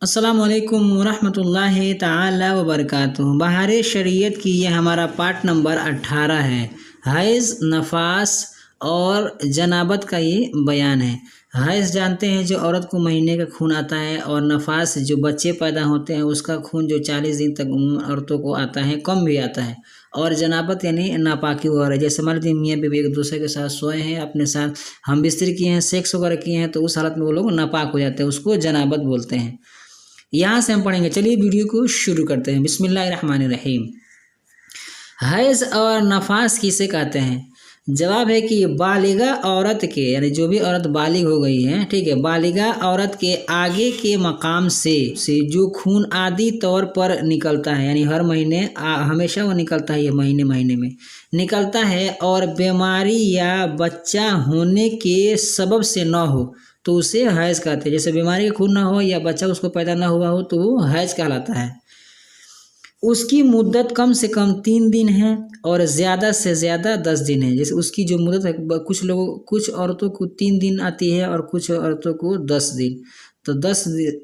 अस्सलामुअलैकुम वरहमतुल्लाहि ताला वबरकातुहू। बहार शरीयत की ये हमारा पार्ट नंबर 18 है। हैज़, नफास और जनाबत का ये बयान है। हैज़ जानते हैं जो औरत को महीने का खून आता है, और नफास जो बच्चे पैदा होते हैं उसका खून जो 40 दिन तक औरतों को आता है, कम भी आता है। और जनाबत यानी नापाकी वगैरह, जैसे मान लीजिए मियाँ बीवी एक दूसरे के साथ सोए हैं, अपने साथ हम बिस्तर किए हैं, सेक्स वगैरह किए हैं, तो उस हालत में वो लोग नापाक हो जाते हैं, उसको जनाबत बोलते हैं। यहाँ से हम पढ़ेंगे। चलिए वीडियो को शुरू करते हैं। बिस्मिल्लाहिर्रहमानिर्रहीम। हैज़ और नफास किसे कहते हैं? जवाब है कि बालिगा औरत के, यानी जो भी औरत बालिग हो गई है, ठीक है, बालिगा औरत के आगे के मकाम से जो खून आदि तौर पर निकलता है, यानी हर महीने हमेशा वो निकलता है, ये महीने महीने में निकलता है, और बीमारी या बच्चा होने के सबब से न हो तो उसे हैज़ कहते हैं। जैसे बीमारी का खून ना हो या बच्चा उसको पैदा ना हुआ हो तो वो हैज़ कहलाता है। उसकी मुद्दत कम से कम 3 दिन है और ज़्यादा से ज़्यादा 10 दिन है। जैसे उसकी जो मुद्दत है, कुछ औरतों को 3 दिन आती है और कुछ औरतों को 10 दिन। तो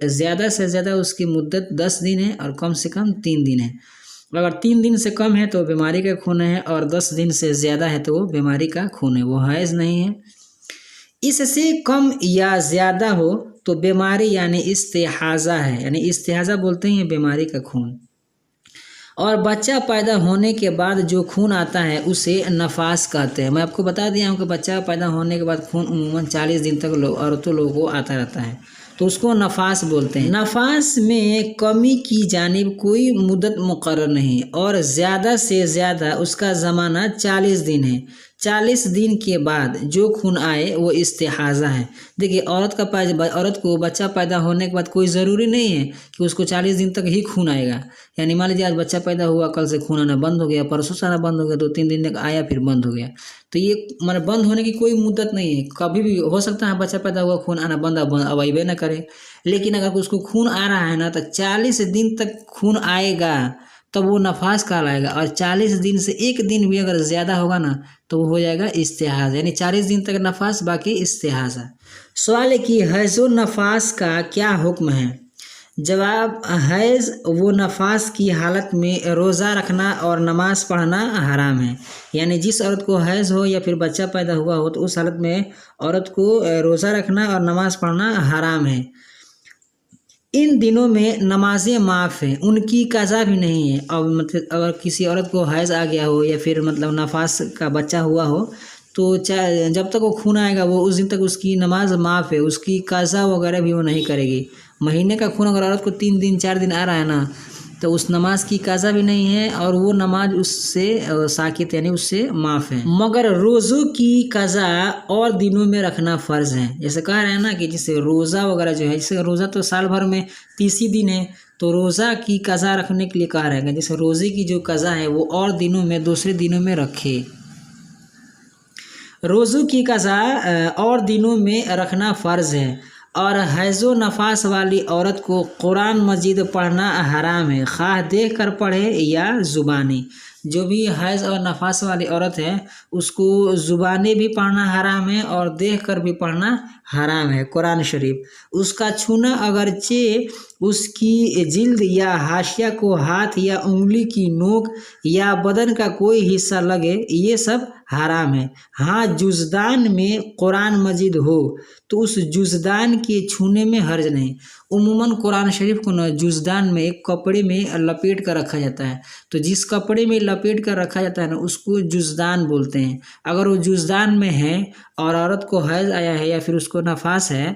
ज़्यादा से ज़्यादा उसकी मुद्दत 10 दिन है और कम से कम 3 दिन है। अगर 3 दिन से कम है तो बीमारी का खून है, और 10 दिन से ज़्यादा है तो वो बीमारी का खून है, वो हैज़ नहीं है। इससे कम या ज़्यादा हो तो बीमारी यानी इस्तिहाज़ा है, यानी इस्तिहाज़ा बोलते हैं बीमारी का खून। और बच्चा पैदा होने के बाद जो खून आता है उसे नफास कहते हैं। मैं आपको बता दिया हूँ कि बच्चा पैदा होने के बाद खून उम्मूमन 40 दिन तक औरतों लोगों को आता रहता है, तो उसको नफास बोलते हैं। नफास में कमी की जानिब कोई मुद्दत मुकर्रर नहीं, और ज़्यादा से ज़्यादा उसका ज़माना 40 दिन है। 40 दिन के बाद जो खून आए वो इस्तिहाज़ा है। देखिए, औरत को बच्चा पैदा होने के बाद कोई ज़रूरी नहीं है कि उसको 40 दिन तक ही खून आएगा। यानी मान लीजिए आज बच्चा पैदा हुआ, कल से खून आना बंद हो गया, परसों से आना बंद हो गया, 2-3 दिन तक आया फिर बंद हो गया, तो ये मतलब बंद होने की कोई मुद्दत नहीं है। कभी भी हो सकता है बच्चा पैदा हुआ खून आना बंद अब अबे ना करे, लेकिन अगर उसको खून आ रहा है ना तो 40 दिन तक खून आएगा तब वो नफास कहलाएगा। और 40 दिन से एक दिन भी अगर ज़्यादा होगा ना तो वो हो जाएगा इस्तिहाज़ा, यानी 40 दिन तक नफास, बाकी इस्तिहाज़ा। सवाल है कि हैज़ो नफास का क्या हुक्म है? जवाब, हैज़ वो नफास की हालत में रोज़ा रखना और नमाज़ पढ़ना हराम है। यानी जिस औरत को हैज़ हो या फिर बच्चा पैदा हुआ हो तो उस हालत में औरत को रोज़ा रखना और नमाज़ पढ़ना हराम है। इन दिनों में नमाजें माफ़ हैं, उनकी कज़ा भी नहीं है। और मतलब अगर किसी औरत को हैज़ आ गया हो या फिर मतलब नफास का बच्चा हुआ हो तो जब तक वो खून आएगा वो उस दिन तक उसकी नमाज माफ़ है, उसकी कज़ा वगैरह भी वो नहीं करेगी। महीने का खून अगर औरत को 3 दिन 4 दिन आ रहा है ना तो उस नमाज की कज़ा भी नहीं है, और वो नमाज उससे साकित यानी उससे माफ़ है। मगर रोज़ों की कज़ा और दिनों में रखना फ़र्ज़ है। जैसे कह रहे हैं ना कि जैसे रोज़ा वगैरह जो है, जैसे रोज़ा तो साल भर में 30 ही दिन है, तो रोज़ा की कज़ा रखने के लिए कह रहे हैं जैसे रोज़े की जो कज़ा है वो और दिनों में, दूसरे दिनों में रखे। रोज़ों की कज़ा और दिनों में रखना फ़र्ज़ है। और हैज़ो नफास वाली औरत को कुरान मजीद पढ़ना हराम है, ख़्वाह देख कर पढ़े या ज़ुबानी। जो भी हैज़ और नफास वाली औरत है उसको ज़ुबानी भी पढ़ना हराम है और देख कर भी पढ़ना हराम है कुरान शरीफ। उसका छूना अगरचे उसकी जिल्द या हाशिया को हाथ या उंगली की नोक या बदन का कोई हिस्सा लगे, ये सब हराम है। हाँ, जुज़दान में कुरान मजीद हो तो उस जुज़दान के छूने में हर्ज नहीं। उम्मूमन कुरान शरीफ को न जुज़दान में एक कपड़े में लपेट कर रखा जाता है, तो जिस कपड़े में लपेट कर रखा जाता है ना उसको जुज़दान बोलते हैं। अगर वो जुज़दान में है और औरत को हैज़ आया है या फिर उसको नफास है,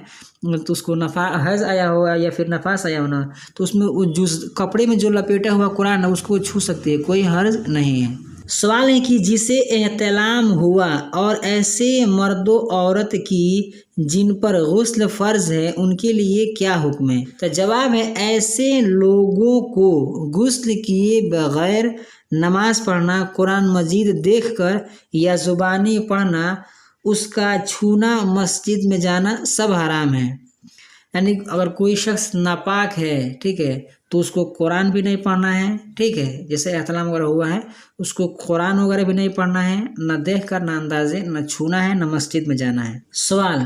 तो उसको हैज़ आया हो या फिर नफास आया हो ना, तो उसमें वो कपड़े में जो लपेटा हुआ कुरान है उसको छू सकती है, कोई हर्ज नहीं है। सवाल है कि जिसे एहतलाम हुआ और ऐसे मर्दो औरत की जिन पर गुस्ल फ़र्ज है उनके लिए क्या हुक्म है? तो जवाब है, ऐसे लोगों को गुस्ल किए बगैर नमाज पढ़ना, कुरान मजीद देखकर या ज़ुबानी पढ़ना, उसका छूना, मस्जिद में जाना सब हराम है। यानी अगर कोई शख्स नापाक है, ठीक है, तो उसको कुरान भी नहीं पढ़ना है, ठीक है, जैसे एहतलाम वगैरह हुआ है उसको कुरान वगैरह भी नहीं पढ़ना है, न देख कर, न अंदाजे, न छूना है, न मस्जिद में जाना है। सवाल,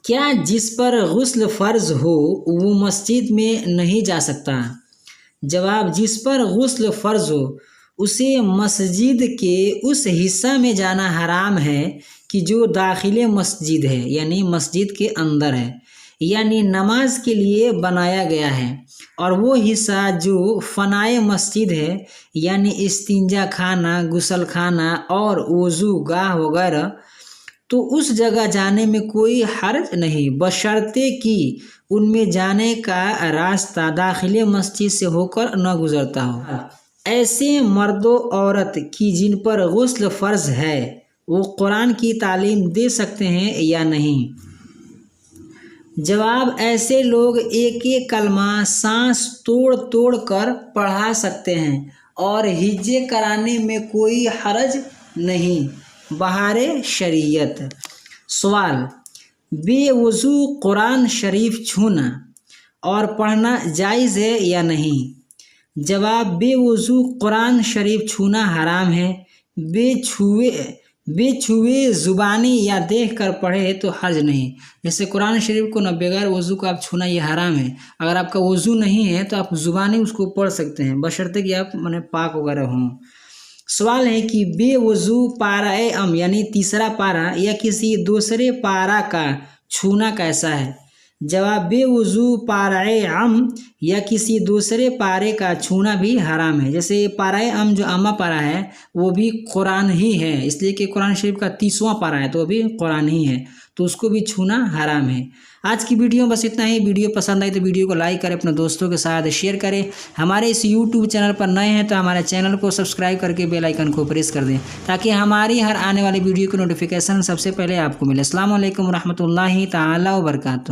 क्या जिस पर गुस्ल फ़र्ज़ हो वो मस्जिद में नहीं जा सकता? जवाब, जिस पर गुस्ल फ़र्ज़ हो उसे मस्जिद के उस हिस्सा में जाना हराम है कि जो दाखिले मस्जिद है, यानी मस्जिद के अंदर है, यानी नमाज के लिए बनाया गया है, और वो हिस्सा जो फ़नाए मस्जिद है, यानी इस्तिंजा खाना, गुसल खाना और वज़ू गाह वगैरह, तो उस जगह जाने में कोई हर्ज नहीं, बशर्ते कि उनमें जाने का रास्ता दाखिले मस्जिद से होकर न गुजरता हो। ऐसे मर्दों औरत की जिन पर गुस्ल फ़र्ज़ है वो कुरान की तालीम दे सकते हैं या नहीं? जवाब, ऐसे लोग एक एक कलमा सांस तोड़ तोड़ कर पढ़ा सकते हैं और हिज्जे कराने में कोई हरज नहीं बहारे शरीयत। सवाल, बेवज़ू कुरान शरीफ छूना और पढ़ना जायज़ है या नहीं? जवाब, बेवज़ू कुरान शरीफ छूना हराम है। बेछुए ज़ुबानी या देख कर पढ़े तो हर्ज नहीं। जैसे कुरान शरीफ को ना बगैर वज़ू का आप छूना ये हराम है। अगर आपका वज़ू नहीं है तो आप ज़ुबानी उसको पढ़ सकते हैं, बशर्ते कि आप माने पाक वगैरह हों। सवाल है कि बेवज़ू पाराए अम यानी तीसरा पारा या किसी दूसरे पारा का छूना कैसा है? जवाब, बेवज़ू पाराए अम या किसी दूसरे पारे का छूना भी हराम है। जैसे पाराए अम जो अम्मा पारा है वो भी कुरान ही है, इसलिए कि कुरान शरीफ का 30वां पारा है तो वो भी कुरान ही है, तो उसको भी छूना हराम है। आज की वीडियो बस इतना ही। वीडियो पसंद आई तो वीडियो को लाइक करें, अपने दोस्तों के साथ शेयर करें। हमारे इस यूट्यूब चैनल पर नए हैं तो हमारे चैनल को सब्सक्राइब करके बेल आइकन को प्रेस कर दें ताकि हमारी हर आने वाली वीडियो की नोटिफिकेशन सबसे पहले आपको मिले। अस्सलाम वालेकुम रहमतुल्लाहि ताला व बरकातुहू।